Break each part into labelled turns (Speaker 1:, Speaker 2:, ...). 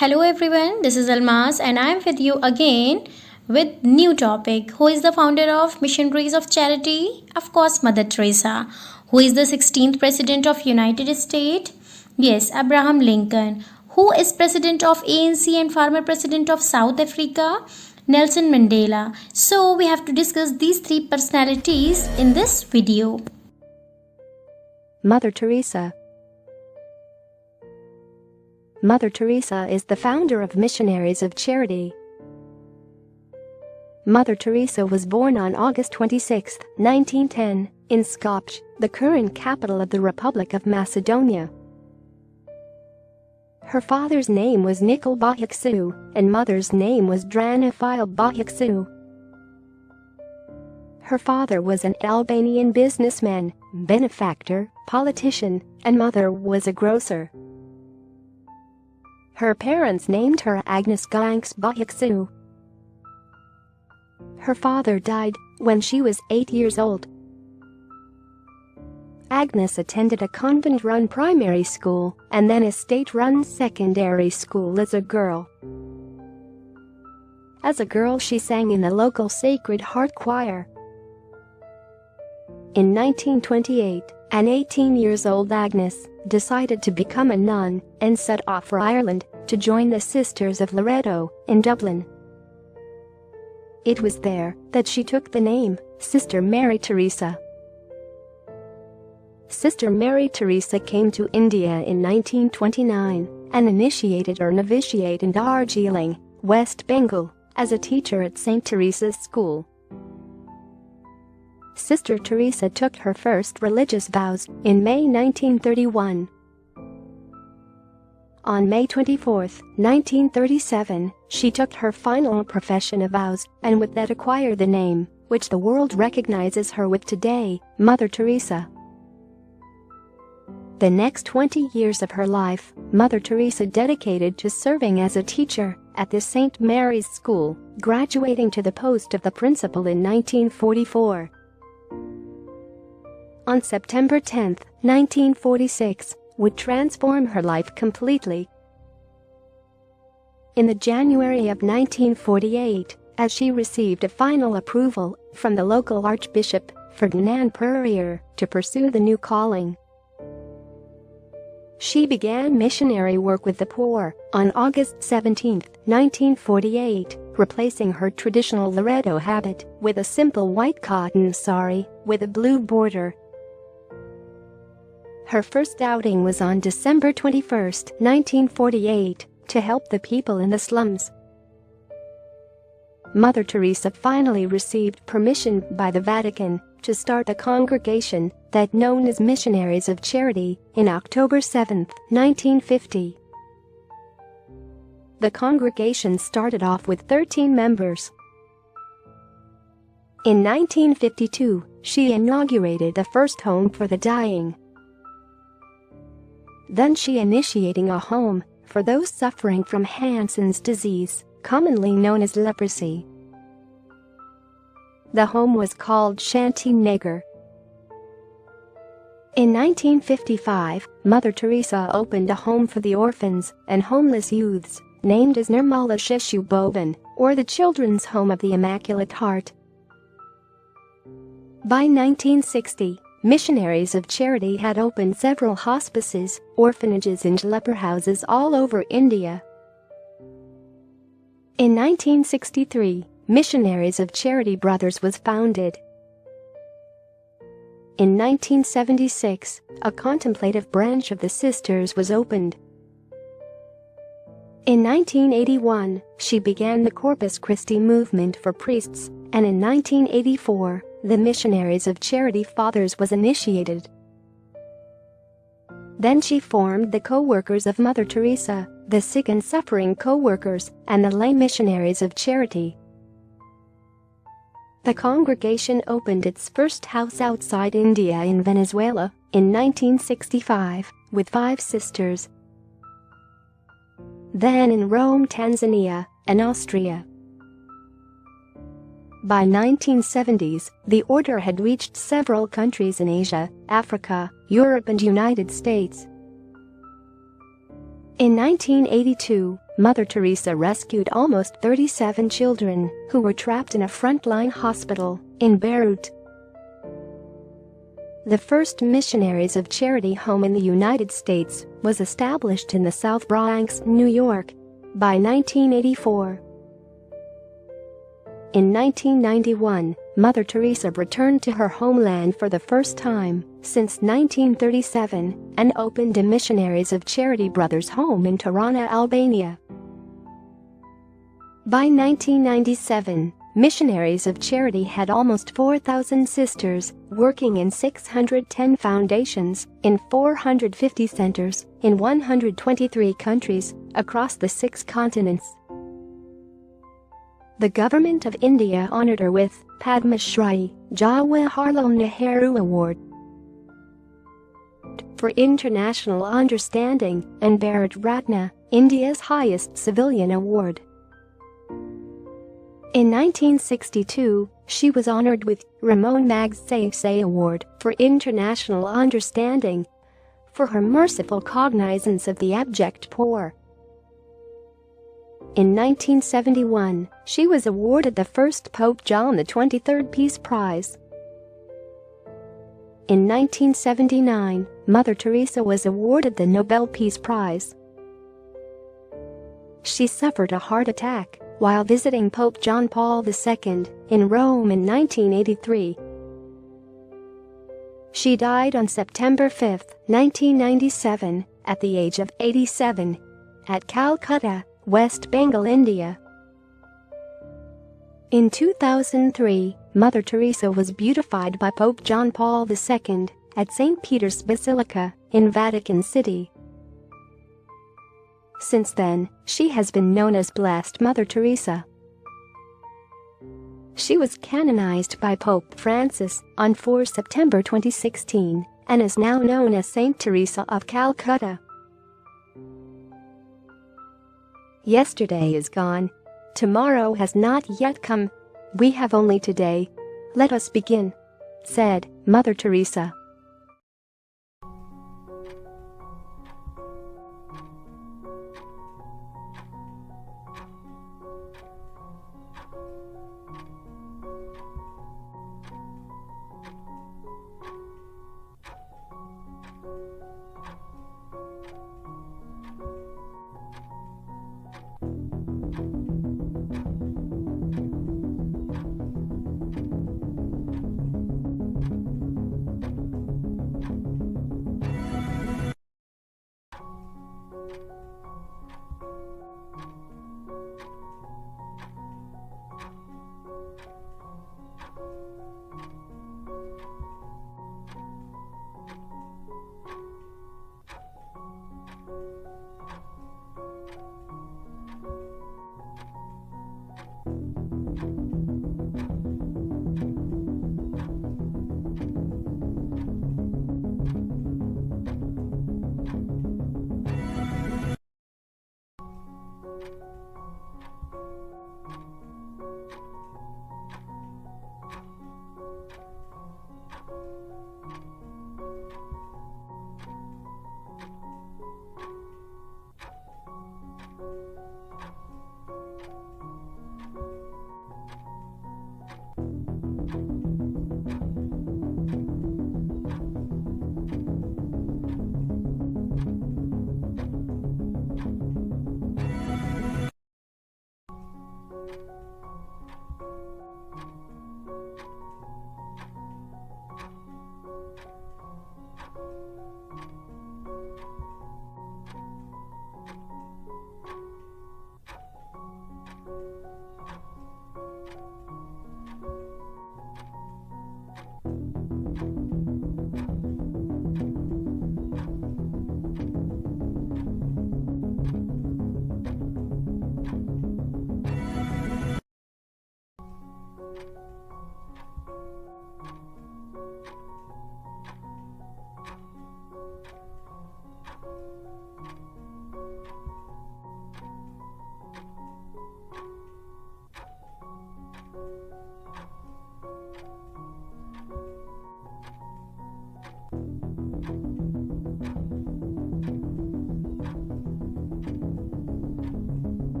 Speaker 1: Hello everyone, this is Almaz and I am with you again with new topic. Who is the founder of Missionaries of Charity? Of course, Mother Teresa. Who is the 16th president of United States? Yes, Abraham Lincoln. Who is president of ANC and former president of South Africa? Nelson Mandela. So we have to discuss these three personalities in this video.
Speaker 2: Mother Teresa. Mother Teresa is the founder of Missionaries of Charity. Mother Teresa was born on August 26, 1910, in Skopje, the current capital of the Republic of Macedonia. Her father's name was Nikol Bohiksu, and mother's name was Drana File Bohiksu. Her father was an Albanian businessman, benefactor, politician, and mother was a grocer. Her parents named her Agnes Ganks Bohiksu. Her father died when she was 8 years old. Agnes attended a convent-run primary school and then a state-run secondary school as a girl. As a girl, she sang in the local Sacred Heart Choir. In 1928, an 18-years-old Agnes decided to become a nun and set off for Ireland to join the Sisters of Loreto in Dublin. It was there that she took the name Sister Mary Teresa. Sister Mary Teresa came to India in 1929 and initiated her novitiate in Darjeeling, West Bengal, as a teacher at St. Teresa's School. Sister Teresa took her first religious vows in May 1931. On May 24, 1937, she took her final profession of vows and with that acquired the name, which the world recognizes her with today, Mother Teresa. The next 20 years of her life, Mother Teresa dedicated to serving as a teacher at the St. Mary's School, graduating to the post of the principal in 1944. On September 10, 1946, would transform her life completely. In the January of 1948, as she received a final approval from the local Archbishop, Ferdinand Purrier, to pursue the new calling. She began missionary work with the poor on August 17, 1948, replacing her traditional Loreto habit with a simple white cotton sari with a blue border. Her first outing was on December 21, 1948, to help the people in the slums. Mother Teresa finally received permission by the Vatican to start a congregation that known as Missionaries of Charity in October 7, 1950. The congregation started off with 13 members. In 1952, she inaugurated the first home for the dying. Then she initiating a home for those suffering from Hansen's disease, commonly known as leprosy. The home was called Shanti Nagar. In 1955, Mother Teresa opened a home for the orphans and homeless youths, named as Nirmala Shishu Bhovan, or the Children's Home of the Immaculate Heart. By 1960, Missionaries of Charity had opened several hospices, orphanages and leper houses all over India. In 1963, Missionaries of Charity Brothers was founded. In 1976, a contemplative branch of the Sisters was opened. In 1981, she began the Corpus Christi movement for priests, and in 1984, the Missionaries of Charity Fathers was initiated. Then she formed the Co-workers of Mother Teresa, the Sick and Suffering Co-workers, and the Lay Missionaries of Charity. The congregation opened its first house outside India in Venezuela in 1965 with 5 sisters. Then in Rome, Tanzania, and Austria. By 1970s, the order had reached several countries in Asia, Africa, Europe and United States. In 1982, Mother Teresa rescued almost 37 children who were trapped in a frontline hospital in Beirut. The first Missionaries of Charity home in the United States was established in the South Bronx, New York, by 1984. In 1991, Mother Teresa returned to her homeland for the first time since 1937 and opened a Missionaries of Charity Brothers home in Tirana, Albania. By 1997, Missionaries of Charity had almost 4,000 sisters working in 610 foundations in 450 centers in 123 countries across the 6 continents. The government of India honored her with Padma Shri, Jawaharlal Nehru Award for International Understanding and Bharat Ratna, India's highest civilian award. In 1962, she was honored with Ramon Magsaysay Award for International Understanding for her merciful cognizance of the abject poor. In 1971, she was awarded the first Pope John XXIII Peace Prize. In 1979, Mother Teresa was awarded the Nobel Peace Prize. She suffered a heart attack while visiting Pope John Paul II in Rome in 1983. She died on September 5, 1997, at the age of 87, at Calcutta, West Bengal, India. In 2003, Mother Teresa was beatified by Pope John Paul II at St. Peter's Basilica in Vatican City. Since then, she has been known as Blessed Mother Teresa. She was canonized by Pope Francis on 4 September 2016 and is now known as Saint Teresa of Calcutta. Yesterday is gone. Tomorrow has not yet come. We have only today. Let us begin, said Mother Teresa.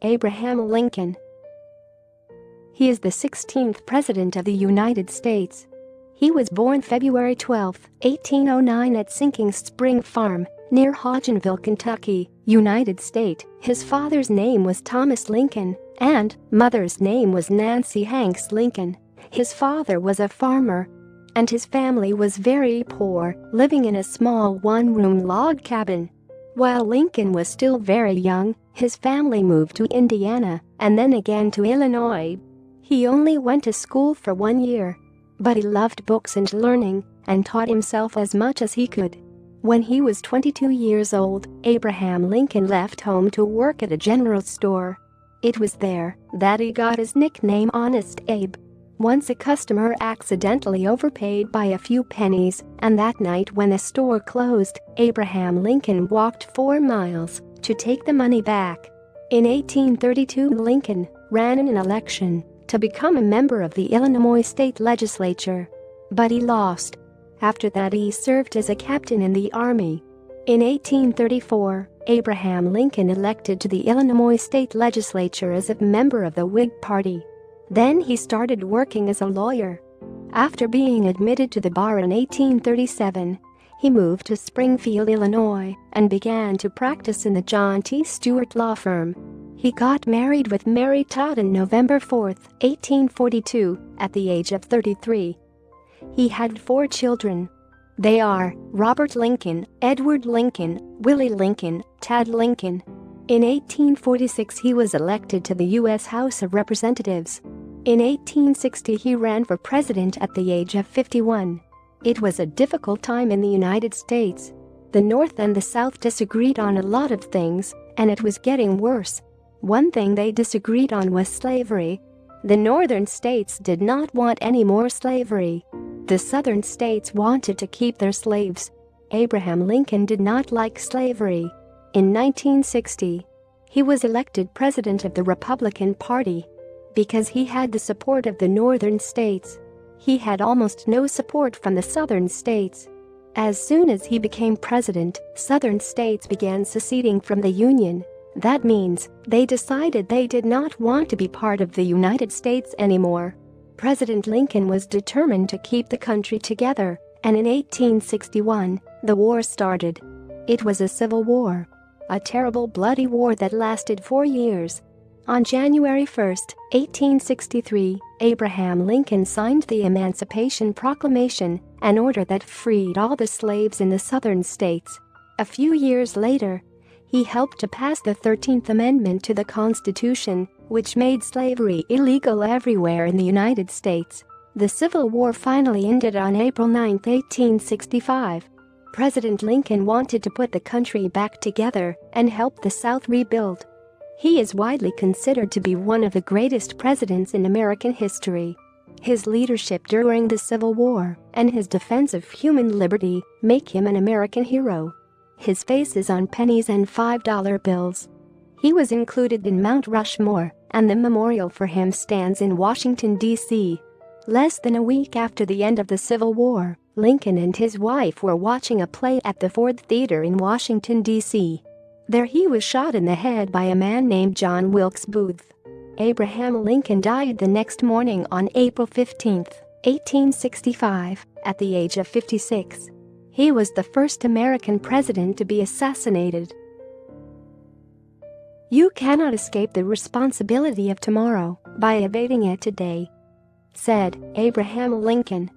Speaker 2: Abraham Lincoln. He is the 16th President of the United States. He was born February 12, 1809 at Sinking Spring Farm, near Hodgenville, Kentucky, United States. His father's name was Thomas Lincoln, and mother's name was Nancy Hanks Lincoln. His father was a farmer, and his family was very poor, living in a small one-room log cabin. While Lincoln was still very young, his family moved to Indiana and then again to Illinois. He only went to school for 1 year, but he loved books and learning and taught himself as much as he could. When he was 22 years old, Abraham Lincoln left home to work at a general store. It was there that he got his nickname Honest Abe. Once a customer accidentally overpaid by a few pennies, and that night when the store closed, Abraham Lincoln walked 4 miles to take the money back. In 1832, Lincoln ran in an election to become a member of the Illinois state legislature, but he lost. After that, he served as a captain in the army. In 1834, Abraham Lincoln elected to the Illinois state legislature as a member of the Whig Party. Then he started working as a lawyer. After being admitted to the bar in 1837, he moved to Springfield, Illinois, and began to practice in the John T. Stewart law firm. He got married with Mary Todd on November 4, 1842, at the age of 33. He had 4 children. They are Robert Lincoln, Edward Lincoln, Willie Lincoln, Tad Lincoln. In 1846, he was elected to the U.S. House of Representatives. In 1860, he ran for president at the age of 51. It was a difficult time in the United States. The North and the South disagreed on a lot of things, and it was getting worse. One thing they disagreed on was slavery. The northern states did not want any more slavery. The southern states wanted to keep their slaves. Abraham Lincoln did not like slavery. In 1960, he was elected president of the Republican Party. Because he had the support of the northern states, he had almost no support from the southern states. As soon as he became president, southern states began seceding from the Union. That means they decided they did not want to be part of the United States anymore. President Lincoln was determined to keep the country together, and in 1861, the war started. It was a civil war. A terrible bloody war that lasted 4 years. On January 1, 1863, Abraham Lincoln signed the Emancipation Proclamation, an order that freed all the slaves in the southern states. A few years later, he helped to pass the 13th Amendment to the Constitution, which made slavery illegal everywhere in the United States. The Civil War finally ended on April 9, 1865. President Lincoln wanted to put the country back together and help the South rebuild. He is widely considered to be one of the greatest presidents in American history. His leadership during the Civil War and his defense of human liberty make him an American hero. His face is on pennies and $5 bills. He was included in Mount Rushmore, and the memorial for him stands in Washington, D.C. Less than a week after the end of the Civil War, Lincoln and his wife were watching a play at the Ford Theater in Washington, D.C. There he was shot in the head by a man named John Wilkes Booth. Abraham Lincoln died the next morning on April 15, 1865, at the age of 56. He was the first American president to be assassinated. You cannot escape the responsibility of tomorrow by evading it today, said Abraham Lincoln.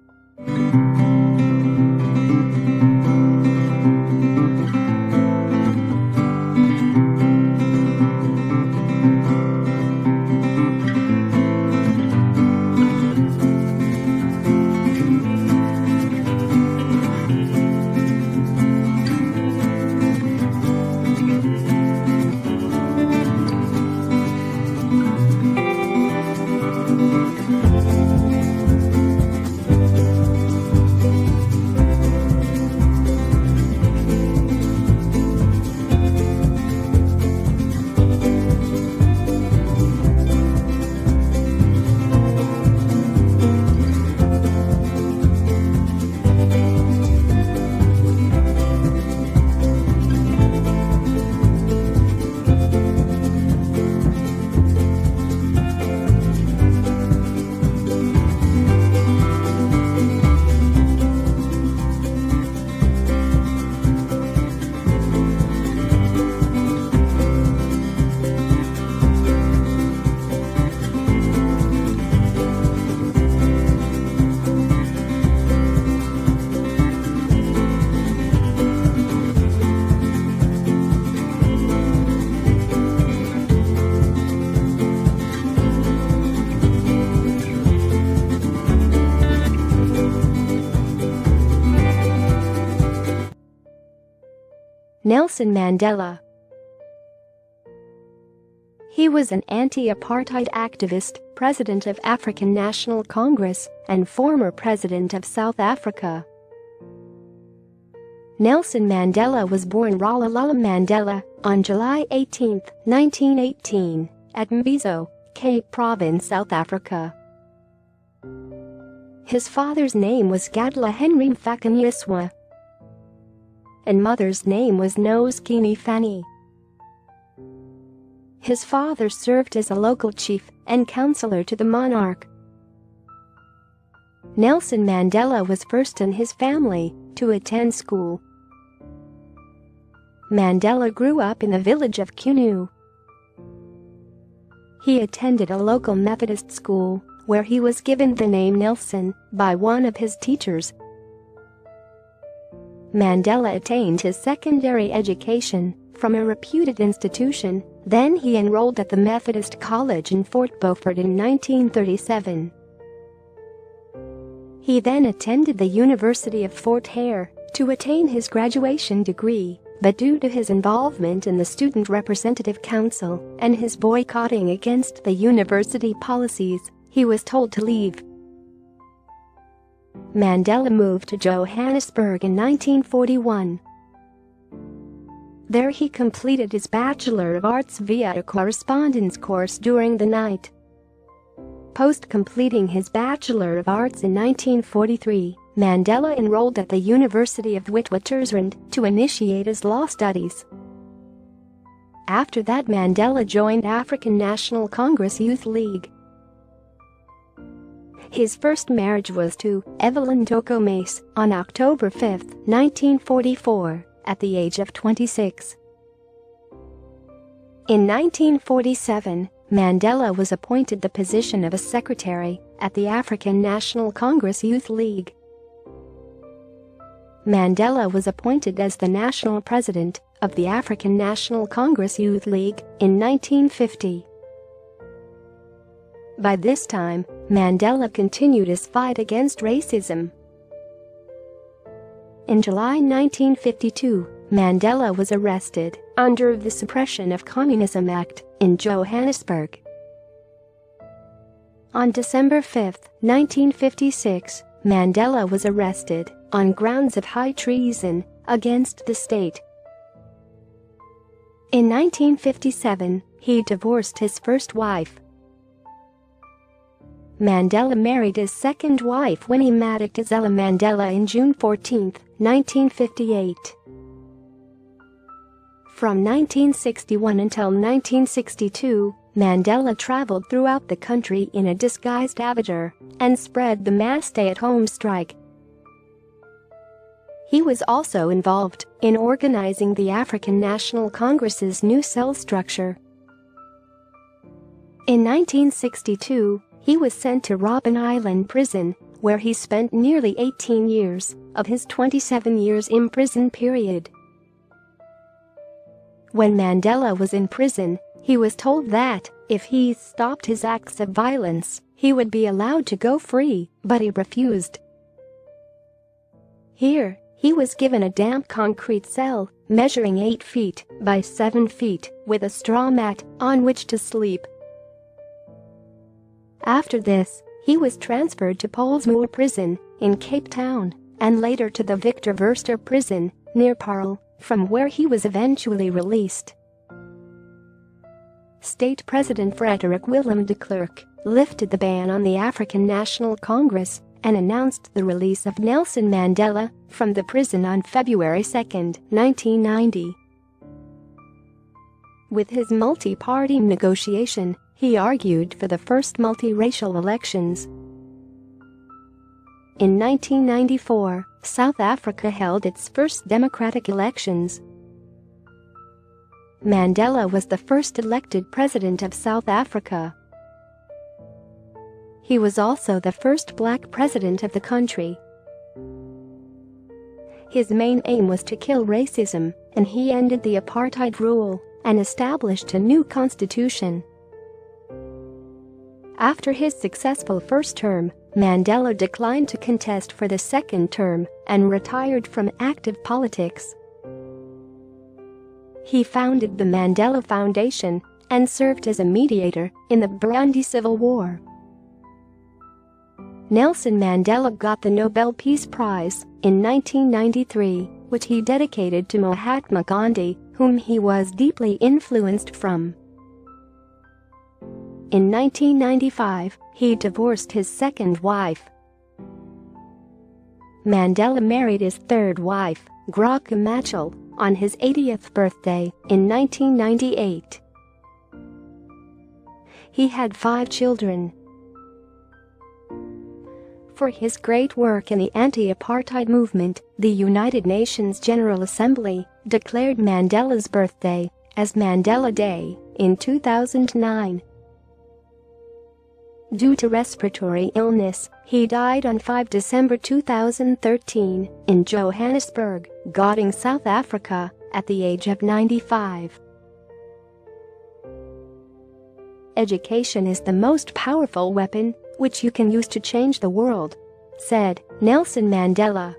Speaker 2: Nelson Mandela. He was an anti-apartheid activist, president of African National Congress, and former president of South Africa. Nelson Mandela was born Rolihlahla Mandela on July 18, 1918, at Mbizo, Cape Province, South Africa. His father's name was Gadla Henry Mfakanyiswa, and mother's name was Noskini Fanny. His father served as a local chief and counselor to the monarch. Nelson Mandela was first in his family to attend school. Mandela grew up in the village of Kunu. He attended a local Methodist school where he was given the name Nelson by one of his teachers. Mandela attained his secondary education from a reputed institution, then he enrolled at the Methodist College in Fort Beaufort in 1937. He then attended the University of Fort Hare to attain his graduation degree, but due to his involvement in the Student Representative Council and his boycotting against the university policies, he was told to leave. Mandela moved to Johannesburg in 1941. There he completed his Bachelor of Arts via a correspondence course during the night. Post completing his Bachelor of Arts in 1943, Mandela enrolled at the University of Witwatersrand to initiate his law studies. After that, Mandela joined African National Congress Youth League. His first marriage was to Evelyn Toko Mace on October 5, 1944, at the age of 26. In 1947, Mandela was appointed the position of a secretary at the African National Congress Youth League. Mandela was appointed as the national president of the African National Congress Youth League in 1950. By this time, Mandela continued his fight against racism. In July 1952, Mandela was arrested under the Suppression of Communism Act in Johannesburg. On December 5, 1956, Mandela was arrested on grounds of high treason against the state. In 1957, he divorced his first wife. Mandela married his second wife Winnie Madikizela Mandela in June 14, 1958. From 1961 until 1962, Mandela traveled throughout the country in a disguised avatar and spread the mass stay-at-home strike. He was also involved in organizing the African National Congress's new cell structure. In 1962, he was sent to Robben Island Prison, where he spent nearly 18 years of his 27 years in prison period. When Mandela was in prison, he was told that if he stopped his acts of violence, he would be allowed to go free, but he refused. Here, he was given a damp concrete cell measuring 8 feet by 7 feet with a straw mat on which to sleep. After this, he was transferred to Pollsmoor Prison in Cape Town and later to the Victor Verster Prison near Paarl, from where he was eventually released. State President Frederick Willem de Klerk lifted the ban on the African National Congress and announced the release of Nelson Mandela from the prison on February 2, 1990. With his multi-party negotiation, he argued for the first multiracial elections. In 1994, South Africa held its first democratic elections. Mandela was the first elected president of South Africa. He was also the first black president of the country. His main aim was to kill racism, and he ended the apartheid rule and established a new constitution. After his successful first term, Mandela declined to contest for the second term and retired from active politics. He founded the Mandela Foundation and served as a mediator in the Burundi Civil War. Nelson Mandela got the Nobel Peace Prize in 1993, which he dedicated to Mahatma Gandhi, whom he was deeply influenced from. In 1995, he divorced his second wife. Mandela married his third wife, Graca Machel, on his 80th birthday in 1998. He had 5 children. For his great work in the anti-apartheid movement, the United Nations General Assembly declared Mandela's birthday as Mandela Day in 2009. Due to respiratory illness, he died on 5 December 2013 in Johannesburg, Gauteng, South Africa, at the age of 95. Education is the most powerful weapon which you can use to change the world, said Nelson Mandela.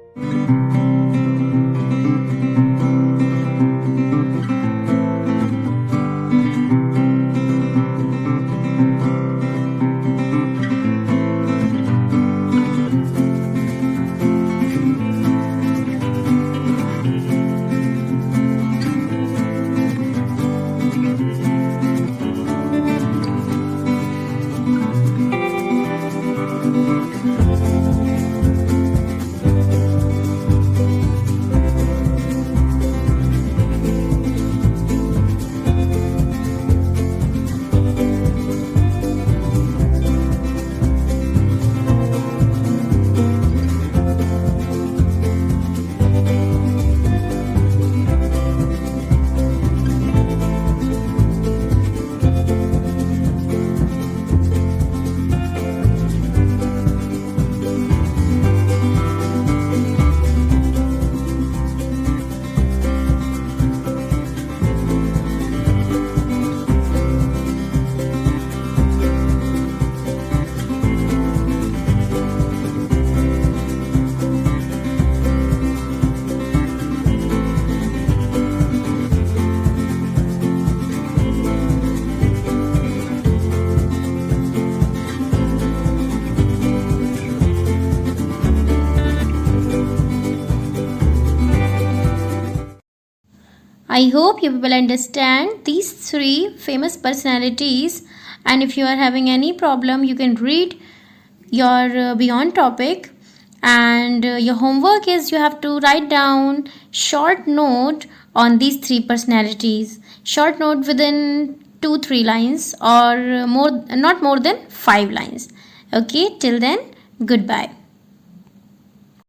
Speaker 1: I hope you will understand these 3 famous personalities, and if you are having any problem you can read your beyond topic, and your homework is you have to write down short note on these 3 personalities, short note within 2-3 lines or more, not more than 5 lines. Okay, till then, goodbye.